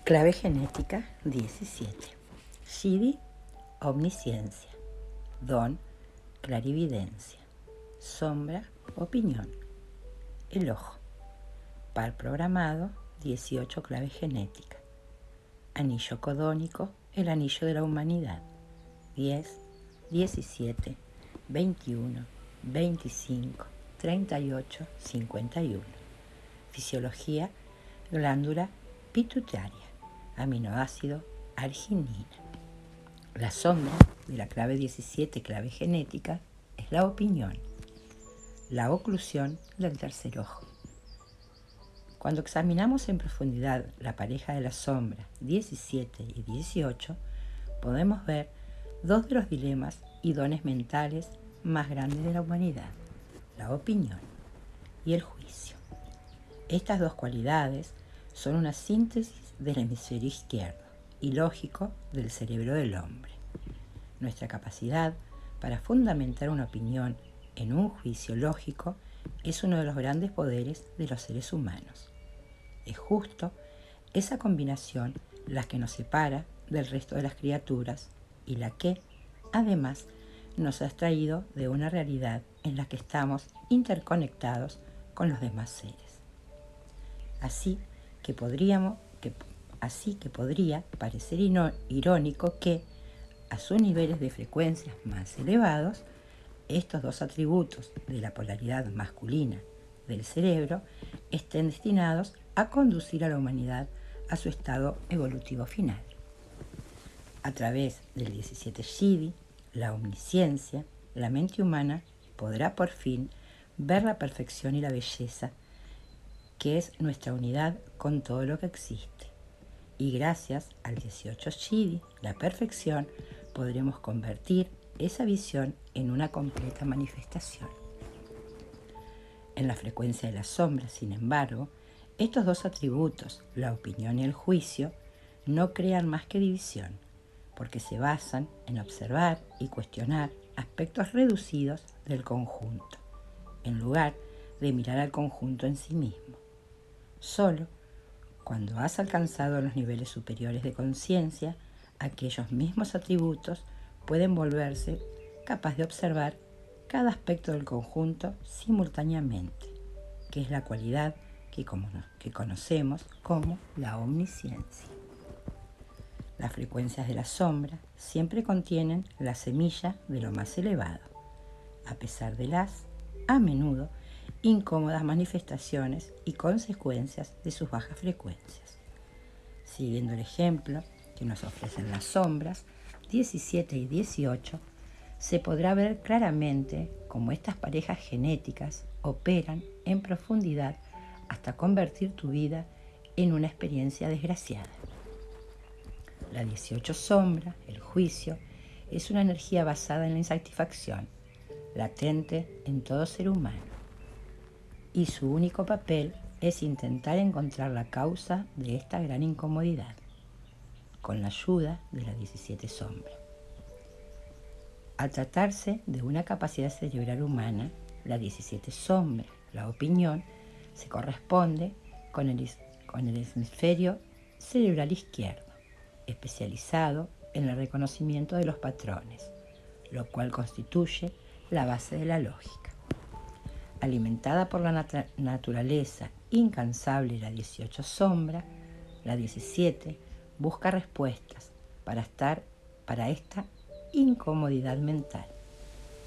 Clave genética 17. Shidi, omnisciencia. Don, clarividencia. Sombra, opinión. El ojo. Par programado, 18 claves genéticas. Anillo codónico, el anillo de la humanidad. 10, 17, 21, 25, 38, 51. Fisiología, glándula pituitaria. Aminoácido arginina. La sombra de la clave 17, clave genética, es la opinión, la oclusión del tercer ojo. Cuando examinamos en profundidad la pareja de la sombra 17 y 18, podemos ver dos de los dilemas y dones mentales más grandes de la humanidad, la opinión y el juicio. Estas dos cualidades son una síntesis del hemisferio izquierdo y lógico del cerebro del hombre. Nuestra capacidad para fundamentar una opinión en un juicio lógico es uno de los grandes poderes de los seres humanos. Es justo esa combinación la que nos separa del resto de las criaturas y la que, además, nos ha extraído de una realidad en la que estamos interconectados con los demás seres. Así que podría parecer irónico que, a sus niveles de frecuencias más elevados, estos dos atributos de la polaridad masculina del cerebro estén destinados a conducir a la humanidad a su estado evolutivo final. A través del 17 Shidi, la omnisciencia, la mente humana podrá por fin ver la perfección y la belleza que es nuestra unidad con todo lo que existe. Y gracias al 18 Shidi, la perfección, podremos convertir esa visión en una completa manifestación. En la frecuencia de la sombra, sin embargo, estos dos atributos, la opinión y el juicio, no crean más que división, porque se basan en observar y cuestionar aspectos reducidos del conjunto, en lugar de mirar al conjunto en sí mismo. Solo cuando has alcanzado los niveles superiores de conciencia, aquellos mismos atributos pueden volverse capaz de observar cada aspecto del conjunto simultáneamente, que es la cualidad que conocemos como la omnisciencia. Las frecuencias de la sombra siempre contienen la semilla de lo más elevado, a pesar de las, a menudo, incómodas manifestaciones y consecuencias de sus bajas frecuencias. Siguiendo el ejemplo que nos ofrecen las sombras 17 y 18, se podrá ver claramente cómo estas parejas genéticas operan en profundidad hasta convertir tu vida en una experiencia desgraciada. La 18 sombra, el juicio, es una energía basada en la insatisfacción, latente en todo ser humano. Y su único papel es intentar encontrar la causa de esta gran incomodidad, con la ayuda de la 17 sombra. Al tratarse de una capacidad cerebral humana, la 17 sombra, la opinión, se corresponde con el hemisferio cerebral izquierdo, especializado en el reconocimiento de los patrones, lo cual constituye la base de la lógica. Alimentada por la naturaleza incansable de la 18 sombra, la 17 busca respuestas para esta incomodidad mental,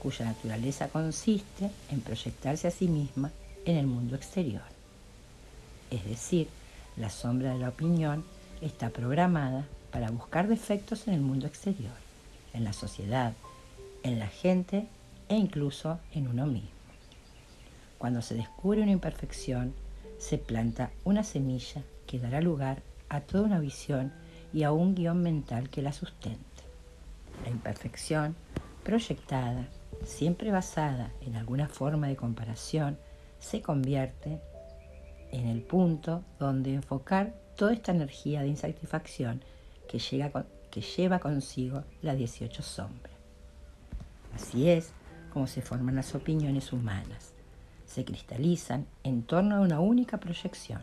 cuya naturaleza consiste en proyectarse a sí misma en el mundo exterior. Es decir, la sombra de la opinión está programada para buscar defectos en el mundo exterior, en la sociedad, en la gente e incluso en uno mismo. Cuando se descubre una imperfección, se planta una semilla que dará lugar a toda una visión y a un guión mental que la sustente. La imperfección, proyectada, siempre basada en alguna forma de comparación, se convierte en el punto donde enfocar toda esta energía de insatisfacción que lleva consigo la 18 sombra. Así es como se forman las opiniones humanas. Se cristalizan en torno a una única proyección,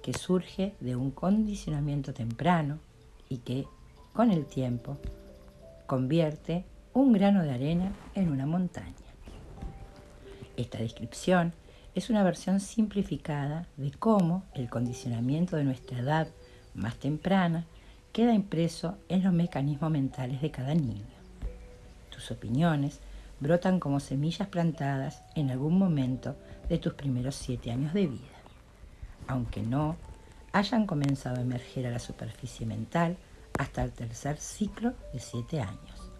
que surge de un condicionamiento temprano y que, con el tiempo, convierte un grano de arena en una montaña. Esta descripción es una versión simplificada de cómo el condicionamiento de nuestra edad más temprana queda impreso en los mecanismos mentales de cada niño. Tus opiniones brotan como semillas plantadas en algún momento de tus primeros 7 años de vida, aunque no hayan comenzado a emerger a la superficie mental hasta el tercer ciclo de 7 años,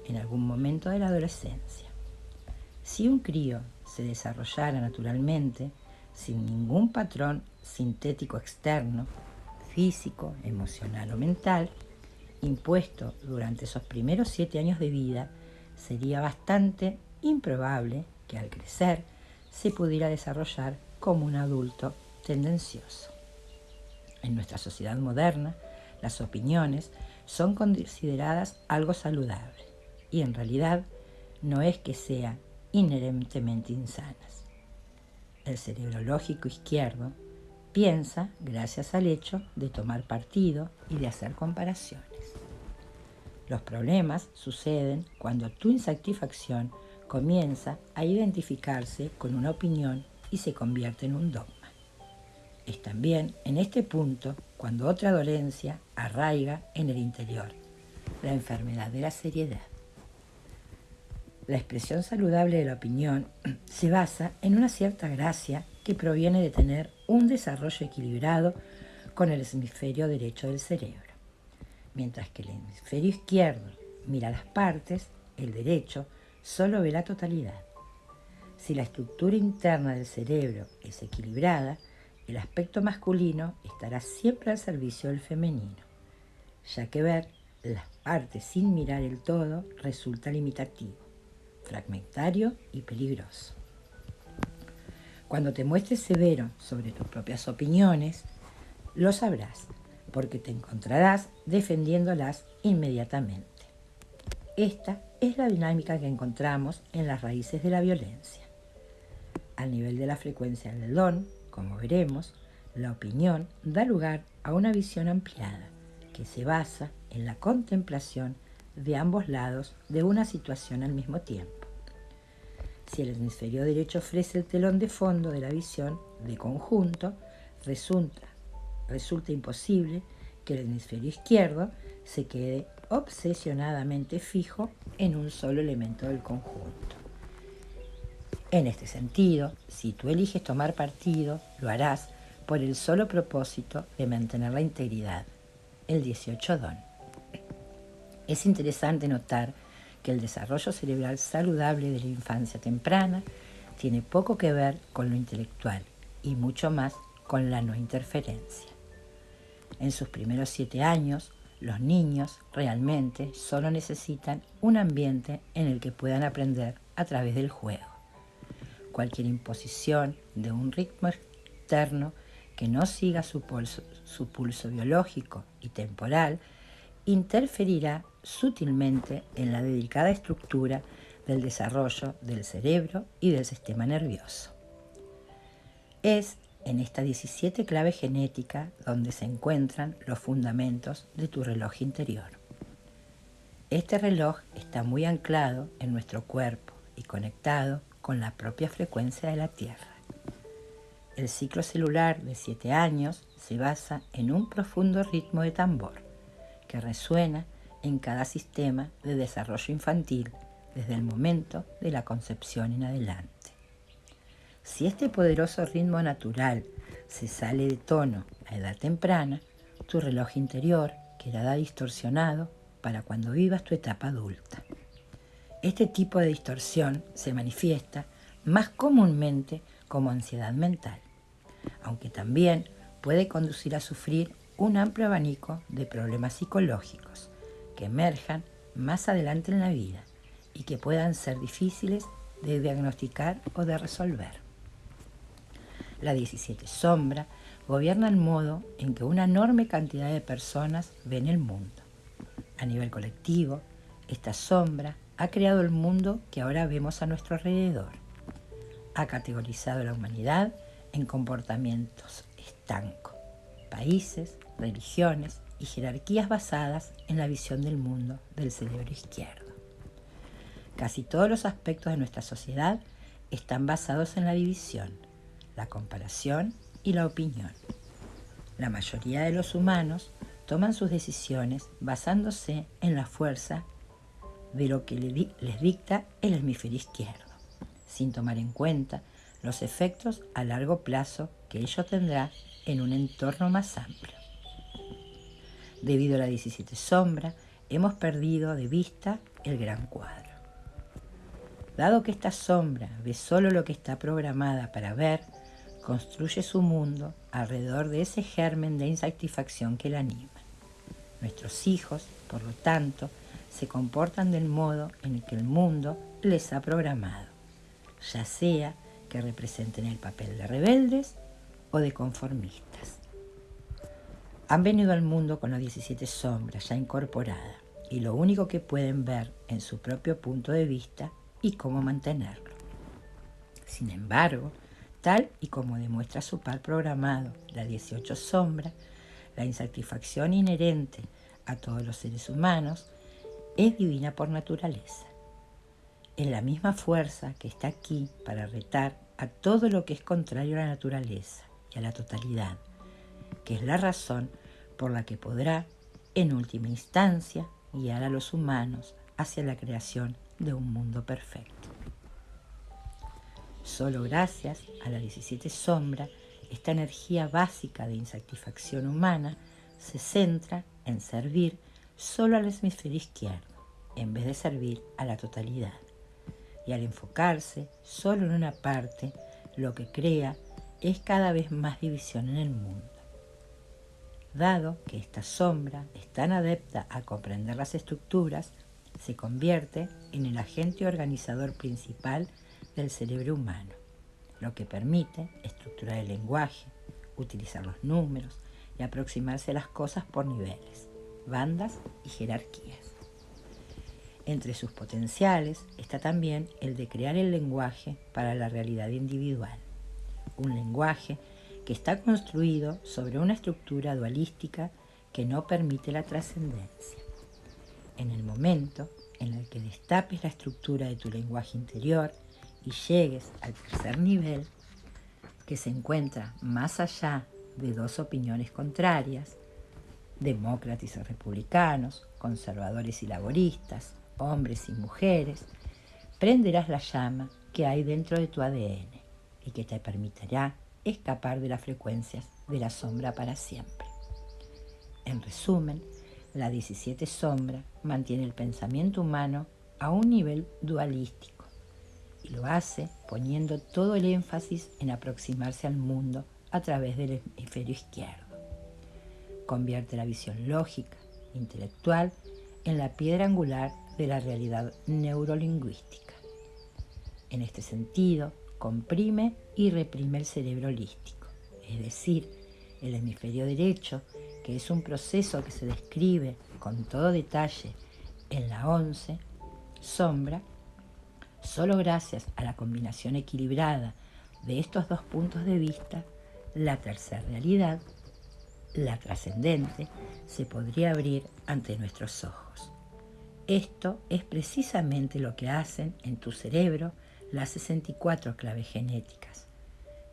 en algún momento de la adolescencia. Si un crío se desarrollara naturalmente, sin ningún patrón sintético externo, físico, emocional o mental, impuesto durante esos primeros 7 años de vida, sería bastante improbable que al crecer se pudiera desarrollar como un adulto tendencioso. En nuestra sociedad moderna, las opiniones son consideradas algo saludable y en realidad no es que sean inherentemente insanas. El cerebro lógico izquierdo piensa gracias al hecho de tomar partido y de hacer comparaciones. Los problemas suceden cuando tu insatisfacción comienza a identificarse con una opinión y se convierte en un dogma. Es también en este punto cuando otra dolencia arraiga en el interior, la enfermedad de la seriedad. La expresión saludable de la opinión se basa en una cierta gracia que proviene de tener un desarrollo equilibrado con el hemisferio derecho del cerebro. Mientras que el hemisferio izquierdo mira las partes, el derecho solo ve la totalidad. Si la estructura interna del cerebro es equilibrada, el aspecto masculino estará siempre al servicio del femenino, ya que ver las partes sin mirar el todo resulta limitativo, fragmentario y peligroso. Cuando te muestres severo sobre tus propias opiniones, lo sabrás, porque te encontrarás defendiéndolas inmediatamente. Esta es la dinámica que encontramos en las raíces de la violencia. Al nivel de la frecuencia del don, como veremos, la opinión da lugar a una visión ampliada que se basa en la contemplación de ambos lados de una situación al mismo tiempo. Si el hemisferio derecho ofrece el telón de fondo de la visión de conjunto, resulta imposible que el hemisferio izquierdo se quede obsesionadamente fijo en un solo elemento del conjunto. En este sentido, si tú eliges tomar partido, lo harás por el solo propósito de mantener la integridad, el 18 don. Es interesante notar que el desarrollo cerebral saludable de la infancia temprana tiene poco que ver con lo intelectual y mucho más con la no interferencia. En sus primeros 7 años, los niños realmente solo necesitan un ambiente en el que puedan aprender a través del juego. Cualquier imposición de un ritmo externo que no siga su pulso biológico y temporal interferirá sutilmente en la delicada estructura del desarrollo del cerebro y del sistema nervioso. Es en esta 17 clave genética donde se encuentran los fundamentos de tu reloj interior. Este reloj está muy anclado en nuestro cuerpo y conectado con la propia frecuencia de la Tierra. El ciclo celular de 7 años se basa en un profundo ritmo de tambor que resuena en cada sistema de desarrollo infantil desde el momento de la concepción en adelante. Si este poderoso ritmo natural se sale de tono a edad temprana, tu reloj interior quedará distorsionado para cuando vivas tu etapa adulta. Este tipo de distorsión se manifiesta más comúnmente como ansiedad mental, aunque también puede conducir a sufrir un amplio abanico de problemas psicológicos que emerjan más adelante en la vida y que puedan ser difíciles de diagnosticar o de resolver. La 17 sombra gobierna el modo en que una enorme cantidad de personas ven el mundo. A nivel colectivo, esta sombra ha creado el mundo que ahora vemos a nuestro alrededor. Ha categorizado a la humanidad en comportamientos estancos, países, religiones y jerarquías basadas en la visión del mundo del cerebro izquierdo. Casi todos los aspectos de nuestra sociedad están basados en la división, la comparación y la opinión. La mayoría de los humanos toman sus decisiones basándose en la fuerza de lo que les dicta el hemisferio izquierdo, sin tomar en cuenta los efectos a largo plazo que ello tendrá en un entorno más amplio. Debido a la 17 sombra, hemos perdido de vista el gran cuadro. Dado que esta sombra ve solo lo que está programada para ver, construye su mundo alrededor de ese germen de insatisfacción que la anima. Nuestros hijos, por lo tanto, se comportan del modo en el que el mundo les ha programado, ya sea que representen el papel de rebeldes o de conformistas. Han venido al mundo con las 17 sombras ya incorporadas y lo único que pueden ver en su propio punto de vista y cómo mantenerlo. Sin embargo, tal y como demuestra su par programado, la 18 sombra, la insatisfacción inherente a todos los seres humanos es divina por naturaleza. Es la misma fuerza que está aquí para retar a todo lo que es contrario a la naturaleza y a la totalidad, que es la razón por la que podrá, en última instancia, guiar a los humanos hacia la creación de un mundo perfecto. Solo gracias a la 17 sombra, esta energía básica de insatisfacción humana se centra en servir solo al hemisferio izquierdo, en vez de servir a la totalidad. Y al enfocarse solo en una parte, lo que crea es cada vez más división en el mundo. Dado que esta sombra es tan adepta a comprender las estructuras, se convierte en el agente organizador principal del cerebro humano, lo que permite estructurar el lenguaje, utilizar los números y aproximarse a las cosas por niveles, bandas y jerarquías. Entre sus potenciales está también el de crear el lenguaje para la realidad individual, un lenguaje que está construido sobre una estructura dualística que no permite la trascendencia. En el momento en el que destapes la estructura de tu lenguaje interior y llegues al tercer nivel, que se encuentra más allá de dos opiniones contrarias, demócratas y republicanos, conservadores y laboristas, hombres y mujeres, prenderás la llama que hay dentro de tu ADN y que te permitirá escapar de las frecuencias de la sombra para siempre. En resumen, la 17 sombra mantiene el pensamiento humano a un nivel dualístico y lo hace poniendo todo el énfasis en aproximarse al mundo a través del hemisferio izquierdo. Convierte la visión lógica, intelectual, en la piedra angular de la realidad neurolingüística. En este sentido, comprime y reprime el cerebro holístico, es decir, el hemisferio derecho, que es un proceso que se describe con todo detalle en la 11 sombra. Solo gracias a la combinación equilibrada de estos dos puntos de vista, la tercera realidad, la trascendente, se podría abrir ante nuestros ojos. Esto es precisamente lo que hacen en tu cerebro las 64 claves genéticas.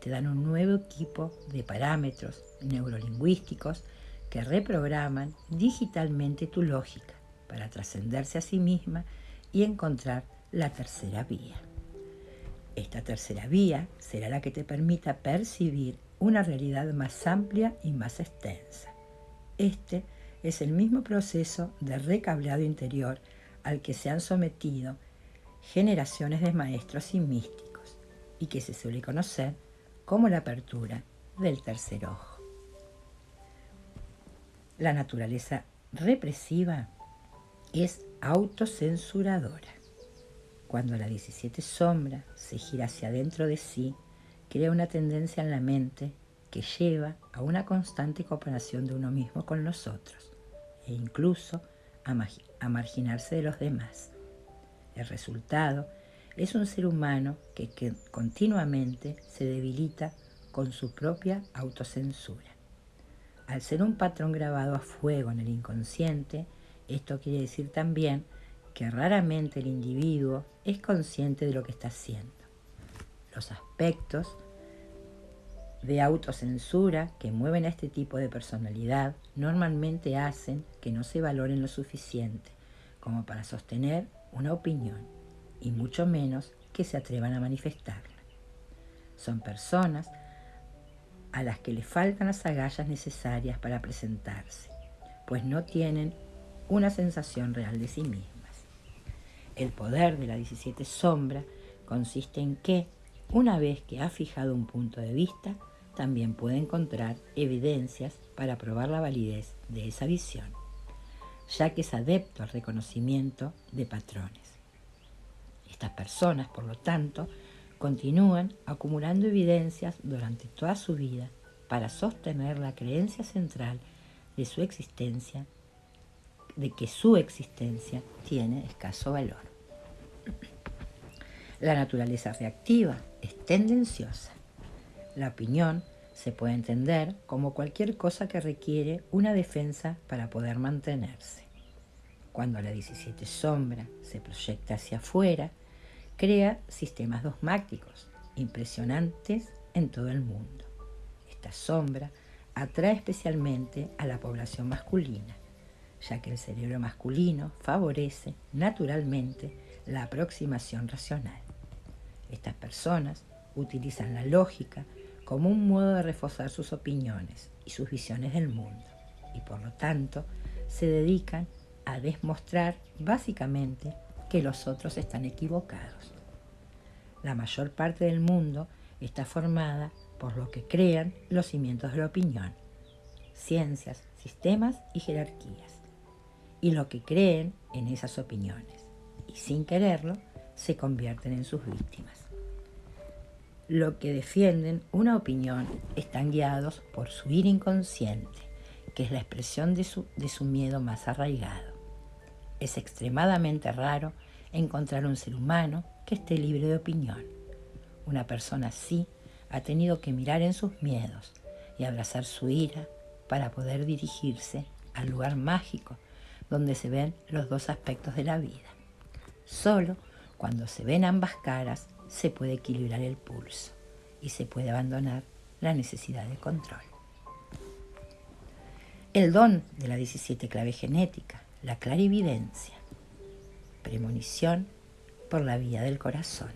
Te dan un nuevo equipo de parámetros neurolingüísticos que reprograman digitalmente tu lógica para trascenderse a sí misma y encontrar la tercera vía. Esta tercera vía será la que te permita percibir una realidad más amplia y más extensa. Este es el mismo proceso de recableado interior al que se han sometido generaciones de maestros y místicos y que se suele conocer como la apertura del tercer ojo. La naturaleza represiva es autocensuradora. Cuando la 17 sombra se gira hacia adentro de sí, crea una tendencia en la mente que lleva a una constante comparación de uno mismo con los otros e incluso a marginarse de los demás. El resultado es un ser humano que continuamente se debilita con su propia autocensura. Al ser un patrón grabado a fuego en el inconsciente, esto quiere decir también que raramente el individuo es consciente de lo que está haciendo. Los aspectos de autocensura que mueven a este tipo de personalidad normalmente hacen que no se valoren lo suficiente como para sostener una opinión, y mucho menos que se atrevan a manifestarla. Son personas a las que les faltan las agallas necesarias para presentarse, pues no tienen una sensación real de sí mismas. El poder de la 17 sombra consiste en que, una vez que ha fijado un punto de vista, también puede encontrar evidencias para probar la validez de esa visión, ya que es adepto al reconocimiento de patrones. Estas personas, por lo tanto, continúan acumulando evidencias durante toda su vida para sostener la creencia central de su existencia, de que su existencia tiene escaso valor. La naturaleza reactiva es tendenciosa. La opinión se puede entender como cualquier cosa que requiere una defensa para poder mantenerse. Cuando la 17 sombra se proyecta hacia afuera, crea sistemas dogmáticos impresionantes en todo el mundo. Esta sombra atrae especialmente a la población masculina, ya que el cerebro masculino favorece naturalmente la aproximación racional. Estas personas utilizan la lógica como un modo de reforzar sus opiniones y sus visiones del mundo, y por lo tanto se dedican a demostrar básicamente que los otros están equivocados. La mayor parte del mundo está formada por lo que crean los cimientos de la opinión, ciencias, sistemas y jerarquías, y lo que creen en esas opiniones, y sin quererlo se convierten en sus víctimas. Los que defienden una opinión están guiados por su ira inconsciente, que es la expresión de su miedo más arraigado. Es extremadamente raro encontrar un ser humano que esté libre de opinión. Una persona así ha tenido que mirar en sus miedos y abrazar su ira para poder dirigirse al lugar mágico donde se ven los dos aspectos de la vida. Solo cuando se ven ambas caras se puede equilibrar el pulso y se puede abandonar la necesidad de control. El don de la 17 clave genética, la clarividencia, premonición por la vía del corazón.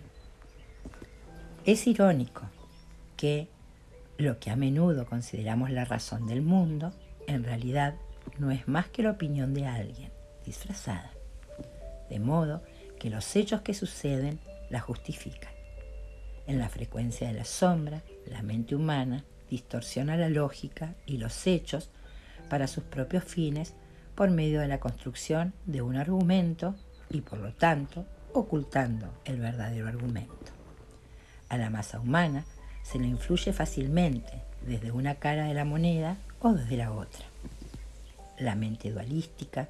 Es irónico que lo que a menudo consideramos la razón del mundo, en realidad no es más que la opinión de alguien disfrazada, de modo que los hechos que suceden la justifican. En la frecuencia de la sombra, la mente humana distorsiona la lógica y los hechos para sus propios fines por medio de la construcción de un argumento y, por lo tanto, ocultando el verdadero argumento. A la masa humana se le influye fácilmente desde una cara de la moneda o desde la otra. La mente dualística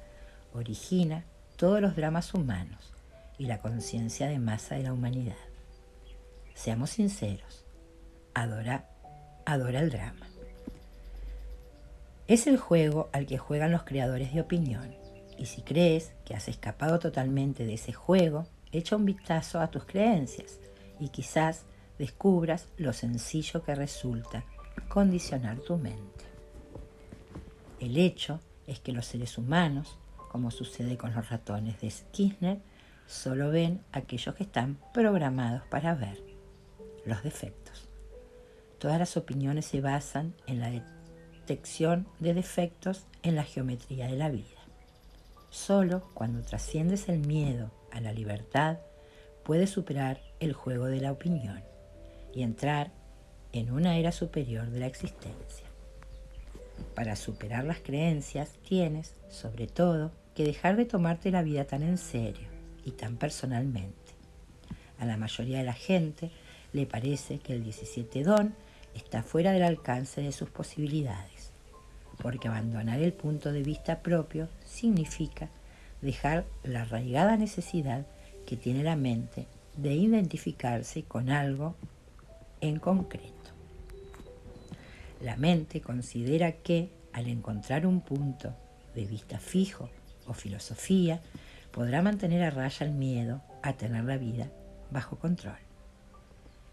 origina todos los dramas humanos y la conciencia de masa de la humanidad. Seamos sinceros, adora el drama. Es el juego al que juegan los creadores de opinión, y si crees que has escapado totalmente de ese juego, echa un vistazo a tus creencias y quizás descubras lo sencillo que resulta condicionar tu mente. El hecho es que los seres humanos, como sucede con los ratones de Skinner, solo ven aquellos que están programados para ver, los defectos. Todas las opiniones se basan en la detección de defectos en la geometría de la vida. Solo cuando trasciendes el miedo a la libertad puedes superar el juego de la opinión y entrar en una era superior de la existencia. Para superar las creencias tienes, sobre todo, que dejar de tomarte la vida tan en serio y tan personalmente. A la mayoría de la gente le parece que el 17 don está fuera del alcance de sus posibilidades, porque abandonar el punto de vista propio significa dejar la arraigada necesidad que tiene la mente de identificarse con algo en concreto. La mente considera que, Al encontrar un punto de vista fijo o filosofía, podrá mantener a raya el miedo a tener la vida bajo control.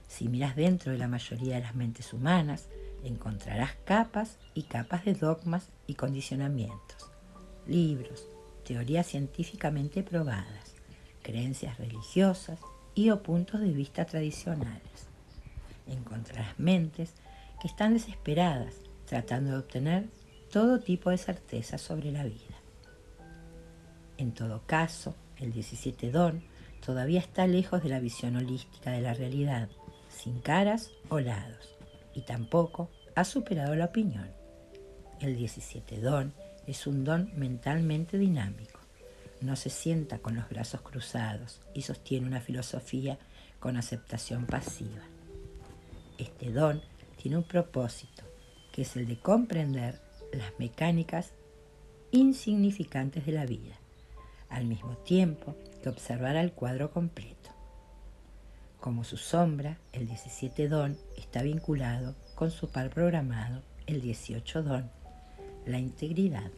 Si miras dentro de la mayoría de las mentes humanas, encontrarás capas y capas de dogmas y condicionamientos, libros, teorías científicamente probadas, creencias religiosas y o puntos de vista tradicionales. Encontrarás mentes que están desesperadas tratando de obtener todo tipo de certeza sobre la vida. En todo caso, el 17 don todavía está lejos de la visión holística de la realidad, sin caras o lados, y tampoco ha superado la opinión. El 17 don es un don mentalmente dinámico. No se sienta con los brazos cruzados y sostiene una filosofía con aceptación pasiva. Este don tiene un propósito, que es el de comprender las mecánicas insignificantes de la vida, al mismo tiempo que observar el cuadro completo. Como su sombra, el 17 don está vinculado con su par programado, el 18 don, la integridad.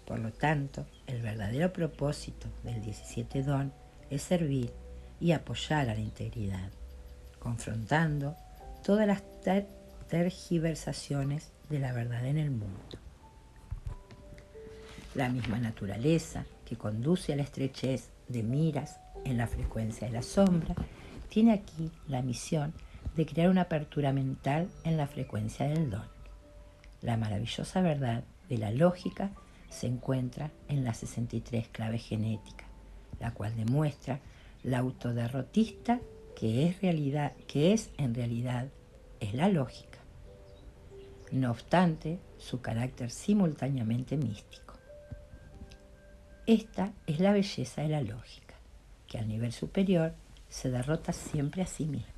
Por lo tanto, el verdadero propósito del 17 don es servir y apoyar a la integridad, confrontando todas las tergiversaciones de la verdad en el mundo. La misma naturaleza que conduce a la estrechez de miras en la frecuencia de la sombra tiene aquí la misión de crear una apertura mental en la frecuencia del don. La maravillosa verdad de la lógica se encuentra en la 63 clave genética, la cual demuestra la autoderrotista que en realidad es la lógica. No obstante, su carácter simultáneamente místico. Esta es la belleza de la lógica, que al nivel superior se derrota siempre a sí misma.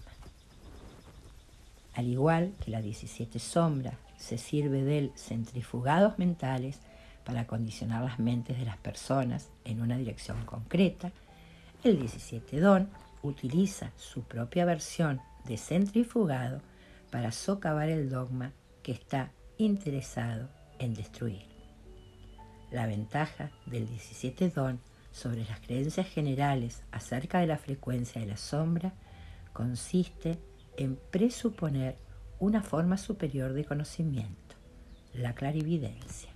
Al igual que la 17 sombra se sirve de centrifugados mentales para condicionar las mentes de las personas en una dirección concreta, el 17 don utiliza su propia versión de centrifugado para socavar el dogma que está interesado en destruir. La ventaja del 17 don sobre las creencias generales acerca de la frecuencia de la sombra consiste en presuponer una forma superior de conocimiento, la clarividencia.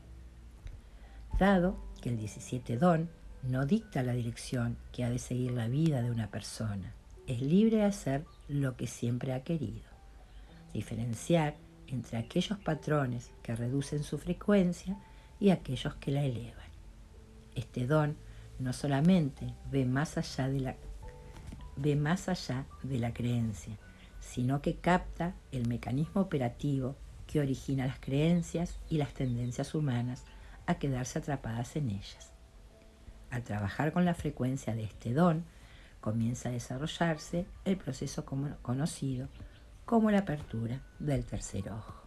Dado que el 17 don no dicta la dirección que ha de seguir la vida de una persona, es libre de hacer lo que siempre ha querido. Diferenciar entre aquellos patrones que reducen su frecuencia y aquellos que la elevan. Este don no solamente ve más allá de la creencia, sino que capta el mecanismo operativo que origina las creencias y las tendencias humanas a quedarse atrapadas en ellas. Al trabajar con la frecuencia de este don, comienza a desarrollarse el proceso conocido como la apertura del tercer ojo.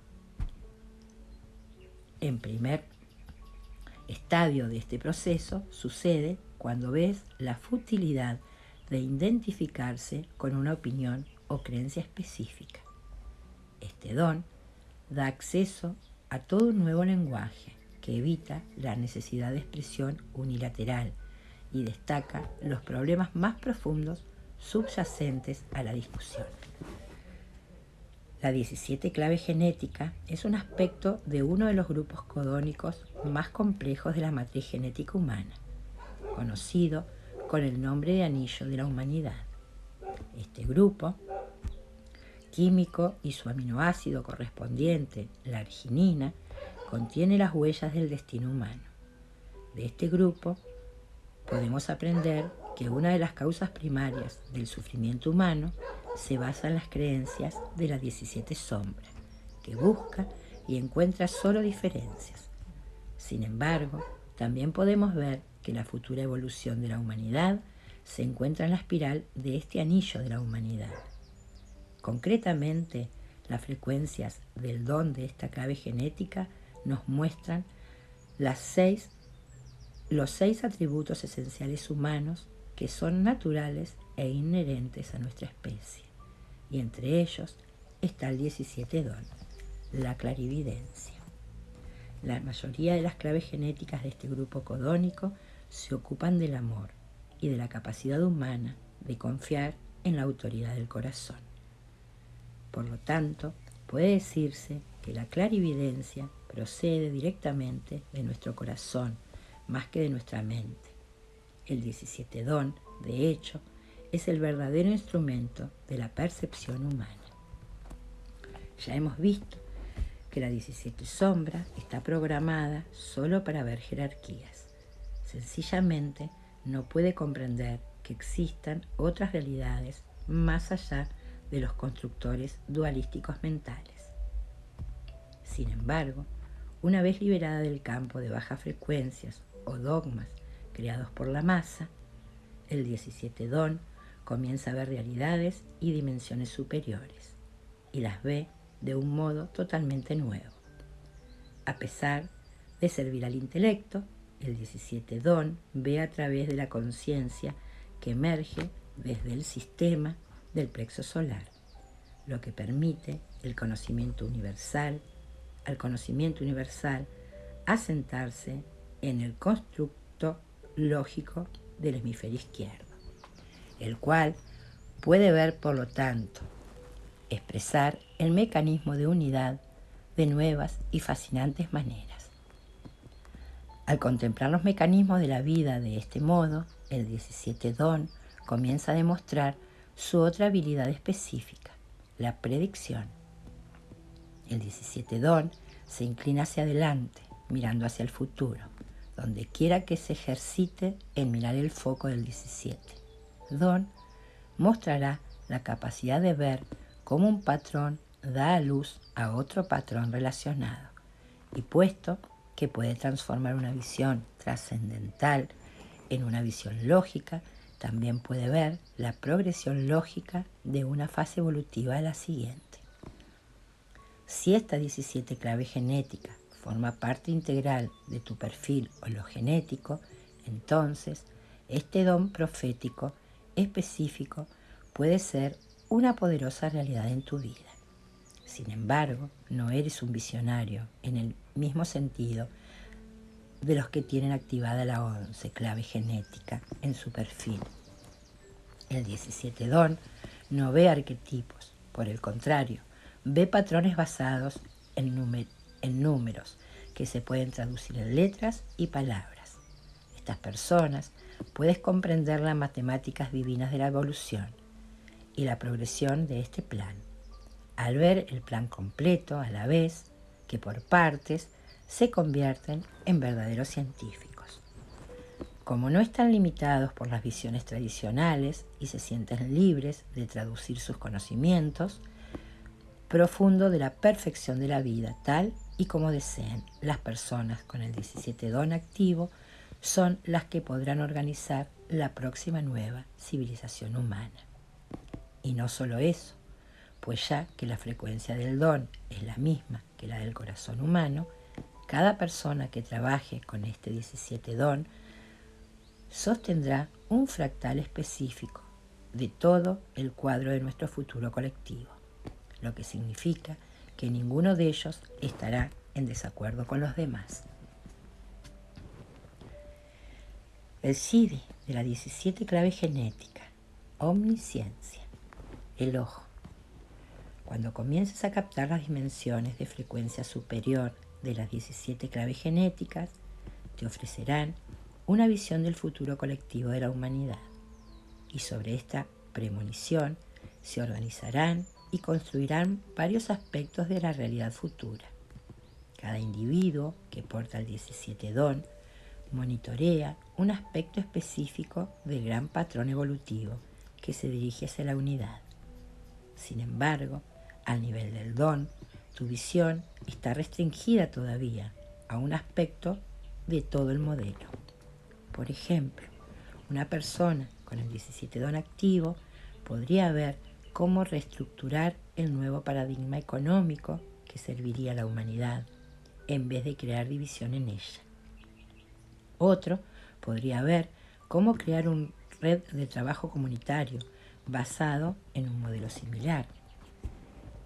En primer estadio de este proceso sucede cuando ves la futilidad de identificarse con una opinión o creencia específica. Este don da acceso a todo un nuevo lenguaje que evita la necesidad de expresión unilateral y destaca los problemas más profundos subyacentes a la discusión. La 17 clave genética es un aspecto de uno de los grupos codónicos más complejos de la matriz genética humana, conocido con el nombre de anillo de la humanidad. Este grupo químico y su aminoácido correspondiente, la arginina, contiene las huellas del destino humano. De este grupo podemos aprender que una de las causas primarias del sufrimiento humano se basa en las creencias de las 17 sombras, que busca y encuentra solo diferencias. Sin embargo, también podemos ver que la futura evolución de la humanidad se encuentra en la espiral de este anillo de la humanidad. Concretamente, las frecuencias del don de esta clave genética nos muestran los 6 atributos esenciales humanos que son naturales e inherentes a nuestra especie, y entre ellos está el 17 don, la clarividencia. La mayoría de las claves genéticas de este grupo codónico se ocupan del amor y de la capacidad humana de confiar en la autoridad del corazón. Por lo tanto, puede decirse que la clarividencia procede directamente de nuestro corazón, más que de nuestra mente. El 17 don, de hecho, es el verdadero instrumento de la percepción humana. Ya hemos visto que la 17 sombra está programada solo para ver jerarquías. Sencillamente no puede comprender que existan otras realidades más allá de los constructores dualísticos mentales. Sin embargo, una vez liberada del campo de bajas frecuencias o dogmas creados por la masa, el 17 don comienza a ver realidades y dimensiones superiores, y las ve de un modo totalmente nuevo. A pesar de servir al intelecto, el 17 don ve a través de la conciencia que emerge desde el sistema del plexo solar, lo que permite al conocimiento universal asentarse en el constructo lógico del hemisferio izquierdo, el cual puede ver, por lo tanto, expresar el mecanismo de unidad de nuevas y fascinantes maneras. Al contemplar los mecanismos de la vida de este modo, el 17 don comienza a demostrar su otra habilidad específica, la predicción. El 17 don se inclina hacia adelante, mirando hacia el futuro, donde quiera que se ejercite en mirar el foco del 17. Don mostrará la capacidad de ver cómo un patrón da a luz a otro patrón relacionado, y puesto que puede transformar una visión trascendental en una visión lógica, también puede ver la progresión lógica de una fase evolutiva a la siguiente. Si esta 17 clave genética forma parte integral de tu perfil hologenético, entonces este don profético específico puede ser una poderosa realidad en tu vida. Sin embargo, no eres un visionario en el mismo sentido de los que tienen activada la 11 clave genética en su perfil. El 17 don no ve arquetipos, por el contrario, ve patrones basados en números que se pueden traducir en letras y palabras. Estas personas pueden comprender las matemáticas divinas de la evolución y la progresión de este plan, al ver el plan completo a la vez que por partes se convierten en verdaderos científicos. Como no están limitados por las visiones tradicionales y se sienten libres de traducir sus conocimientos profundo de la perfección de la vida, tal y como deseen, las personas con el 17 don activo son las que podrán organizar la próxima nueva civilización humana. Y no solo eso, pues ya que la frecuencia del don es la misma que la del corazón humano, cada persona que trabaje con este 17 don sostendrá un fractal específico de todo el cuadro de nuestro futuro colectivo, lo que significa que ninguno de ellos estará en desacuerdo con los demás. El SIDI de la 17 clave genética, omnisciencia, el ojo. Cuando comiences a captar las dimensiones de frecuencia superior de las 17 claves genéticas, te ofrecerán una visión del futuro colectivo de la humanidad. Y sobre esta premonición se organizarán y construirán varios aspectos de la realidad futura. Cada individuo que porta el 17 don monitorea un aspecto específico del gran patrón evolutivo que se dirige hacia la unidad. Sin embargo, al nivel del don, tu visión está restringida todavía a un aspecto de todo el modelo. Por ejemplo, una persona con el 17 don activo podría ver cómo reestructurar el nuevo paradigma económico que serviría a la humanidad en vez de crear división en ella. Otro podría ver cómo crear una red de trabajo comunitario basado en un modelo similar.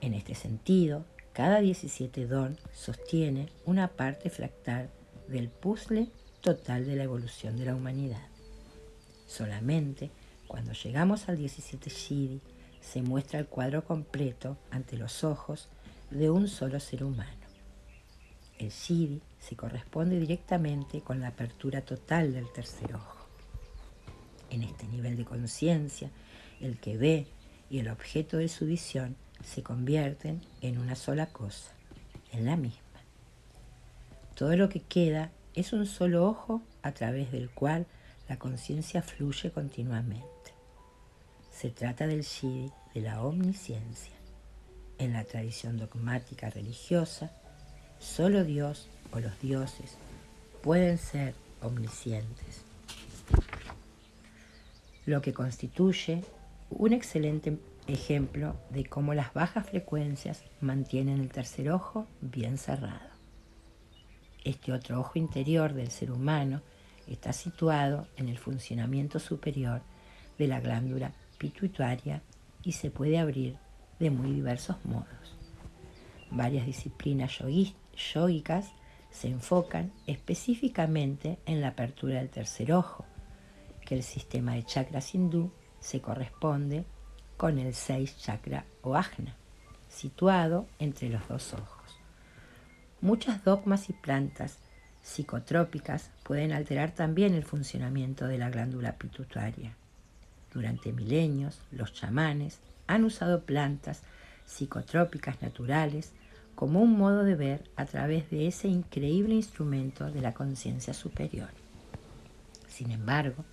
En este sentido, Cada 17 don sostiene una parte fractal del puzzle total de la evolución de la humanidad. Solamente cuando llegamos al 17 Shidi se muestra el cuadro completo ante los ojos de un solo ser humano. El Shidi se corresponde directamente con la apertura total del tercer ojo. En este nivel de conciencia, el que ve y el objeto de su visión se convierten en una sola cosa, en la misma. Todo lo que queda es un solo ojo a través del cual la conciencia fluye continuamente. Se trata del Shidi de la omnisciencia. En la tradición dogmática religiosa, solo Dios o los dioses pueden ser omniscientes, lo que constituye un excelente ejemplo de cómo las bajas frecuencias mantienen el tercer ojo bien cerrado. Este otro ojo interior del ser humano está situado en el funcionamiento superior de la glándula pituitaria y se puede abrir de muy diversos modos. Varias disciplinas yógicas se enfocan específicamente en la apertura del tercer ojo, que el sistema de chakras hindú se corresponde con el 6 chakra o ajna, situado entre los dos ojos. Muchas dogmas y plantas psicotrópicas pueden alterar también el funcionamiento de la glándula pituitaria. Durante milenios, los chamanes han usado plantas psicotrópicas naturales como un modo de ver a través de ese increíble instrumento de la conciencia superior. Sin embargo,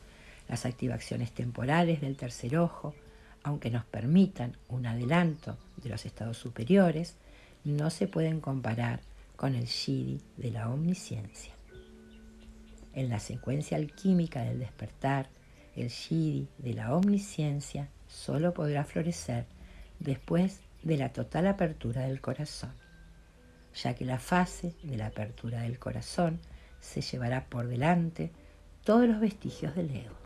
las activaciones temporales del tercer ojo, aunque nos permitan un adelanto de los estados superiores, no se pueden comparar con el Shidi de la omnisciencia. En la secuencia alquímica del despertar, el Shidi de la omnisciencia solo podrá florecer después de la total apertura del corazón, ya que la fase de la apertura del corazón se llevará por delante todos los vestigios del ego.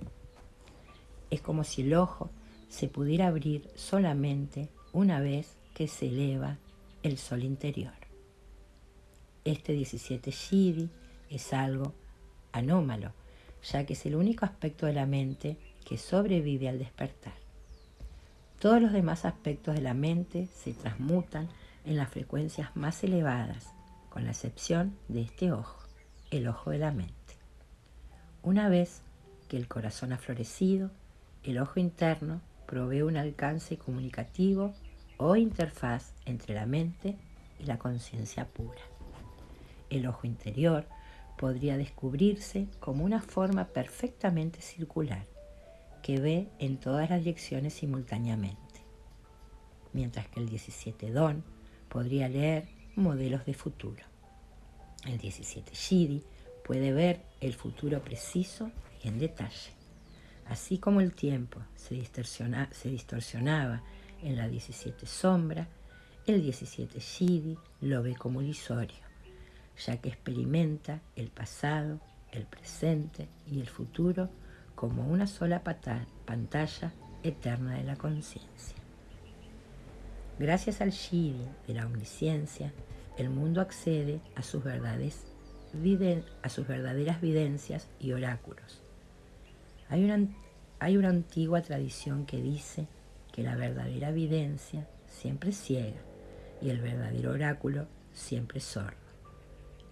Es como si el ojo se pudiera abrir solamente una vez que se eleva el sol interior. Este 17 Shidi es algo anómalo, ya que es el único aspecto de la mente que sobrevive al despertar. Todos los demás aspectos de la mente se transmutan en las frecuencias más elevadas, con la excepción de este ojo, el ojo de la mente. Una vez que el corazón ha florecido, el ojo interno provee un alcance comunicativo o interfaz entre la mente y la conciencia pura. El ojo interior podría descubrirse como una forma perfectamente circular que ve en todas las direcciones simultáneamente, mientras que el 17 don podría leer modelos de futuro. El 17 Shidi puede ver el futuro preciso y en detalle. Así como el tiempo se distorsionaba en la 17 sombra, el 17 Shidi lo ve como ilusorio, ya que experimenta el pasado, el presente y el futuro como una sola pantalla eterna de la conciencia. Gracias al Shidi de la omnisciencia, el mundo accede a sus verdaderas videncias y oráculos. Hay una antigua tradición que dice que la verdadera videncia siempre es ciega y el verdadero oráculo siempre es sordo.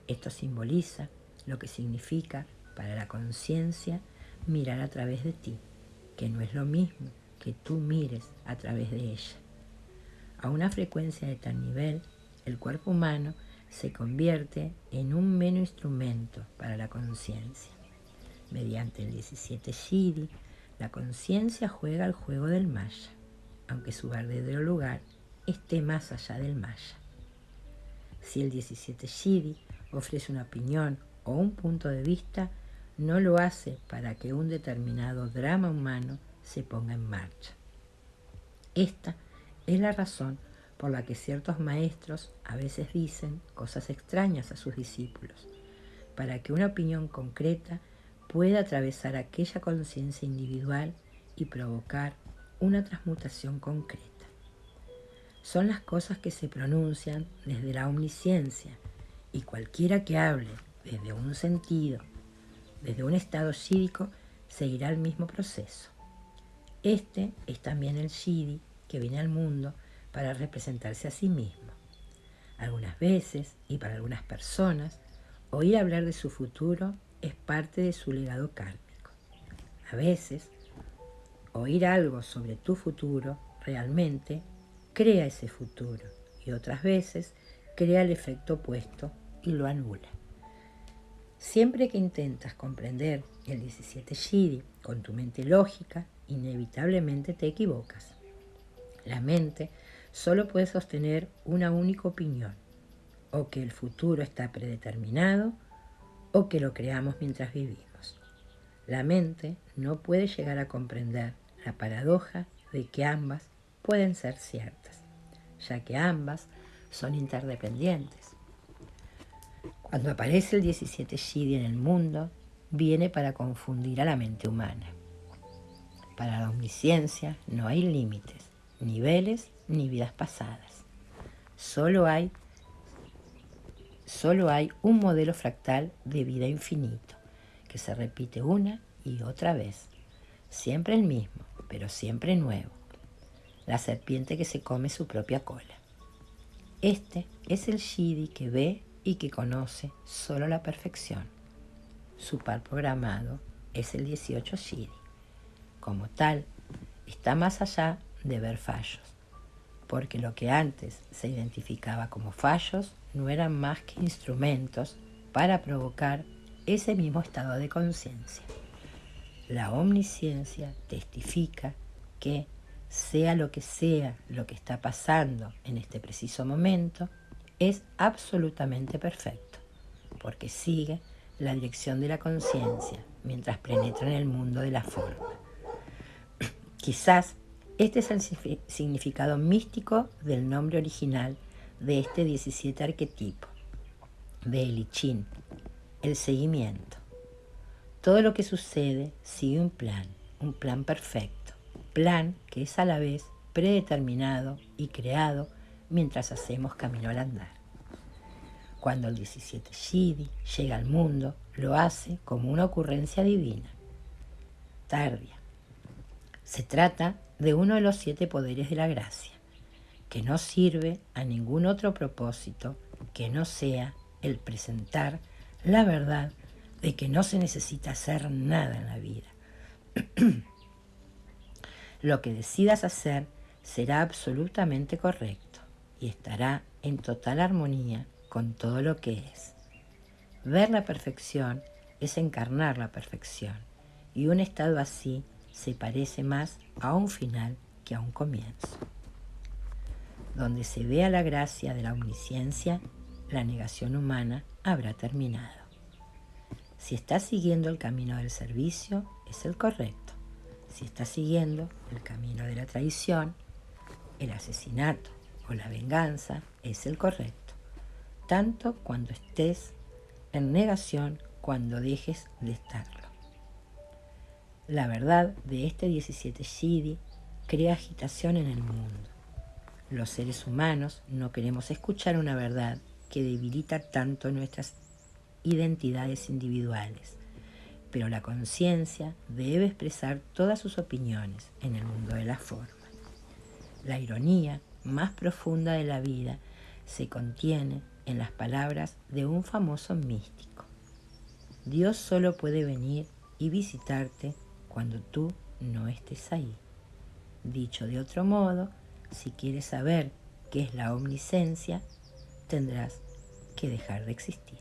Esto simboliza lo que significa para la conciencia mirar a través de ti, que no es lo mismo que tú mires a través de ella. A una frecuencia de tal nivel, el cuerpo humano se convierte en un mero instrumento para la conciencia. Mediante el 17 Shidi, la conciencia juega el juego del Maya, aunque su verdadero lugar esté más allá del Maya. Si el 17 Shidi ofrece una opinión o un punto de vista, no lo hace para que un determinado drama humano se ponga en marcha. Esta es la razón por la que ciertos maestros a veces dicen cosas extrañas a sus discípulos, para que una opinión concreta pueda atravesar aquella conciencia individual y provocar una transmutación concreta. son las cosas que se pronuncian desde la omnisciencia, y cualquiera que hable desde un sentido, desde un estado yídico, seguirá el mismo proceso. Este es también el yidi que viene al mundo para representarse a sí mismo. Algunas veces, y para algunas personas, oír hablar de su futuro es parte de su legado kármico. A veces, oír algo sobre tu futuro realmente crea ese futuro, y otras veces crea el efecto opuesto y lo anula. Siempre que intentas comprender el 17 Yidi con tu mente lógica, inevitablemente te equivocas. La mente solo puede sostener una única opinión, o que el futuro está predeterminado, o que lo creamos mientras vivimos. La mente no puede llegar a comprender la paradoja de que ambas pueden ser ciertas, ya que ambas son interdependientes. Cuando aparece el 17 Yidi en el mundo, viene para confundir a la mente humana. Para la omnisciencia no hay límites, niveles ni vidas pasadas. Solo hay un modelo fractal de vida infinito, que se repite una y otra vez. Siempre el mismo, pero siempre nuevo. La serpiente que se come su propia cola. Este es el Yidi que ve y que conoce solo la perfección. Su par programado es el 18 Yidi. Como tal, está más allá de ver fallos, porque lo que antes se identificaba como fallos no eran más que instrumentos para provocar ese mismo estado de conciencia. La omnisciencia testifica que, sea lo que está pasando en este preciso momento, es absolutamente perfecto, porque sigue la dirección de la conciencia mientras penetra en el mundo de la forma. Quizás este es el significado místico del nombre original de este 17 arquetipo, de el I Ching, el seguimiento. Todo lo que sucede sigue un plan perfecto, plan que es a la vez predeterminado y creado mientras hacemos camino al andar. Cuando el 17 Yidi llega al mundo, lo hace como una ocurrencia divina, tardía. Se trata de uno de los 7 poderes de la gracia, que no sirve a ningún otro propósito que no sea el presentar la verdad de que no se necesita hacer nada en la vida. Lo que decidas hacer será absolutamente correcto y estará en total armonía con todo lo que es. Ver la perfección es encarnar la perfección, y un estado así se parece más a un final que a un comienzo. Donde se vea la gracia de la omnisciencia, la negación humana habrá terminado. Si estás siguiendo el camino del servicio, es el correcto. Si estás siguiendo el camino de la traición, el asesinato o la venganza, es el correcto. Tanto cuando estés en negación, cuando dejes de estarlo. La verdad de este 17 Yidi crea agitación en el mundo. Los seres humanos no queremos escuchar una verdad que debilita tanto nuestras identidades individuales, pero la conciencia debe expresar todas sus opiniones en el mundo de la forma. La ironía más profunda de la vida se contiene en las palabras de un famoso místico. Dios solo puede venir y visitarte cuando tú no estés ahí. Dicho de otro modo, si quieres saber qué es la omnisciencia, tendrás que dejar de existir.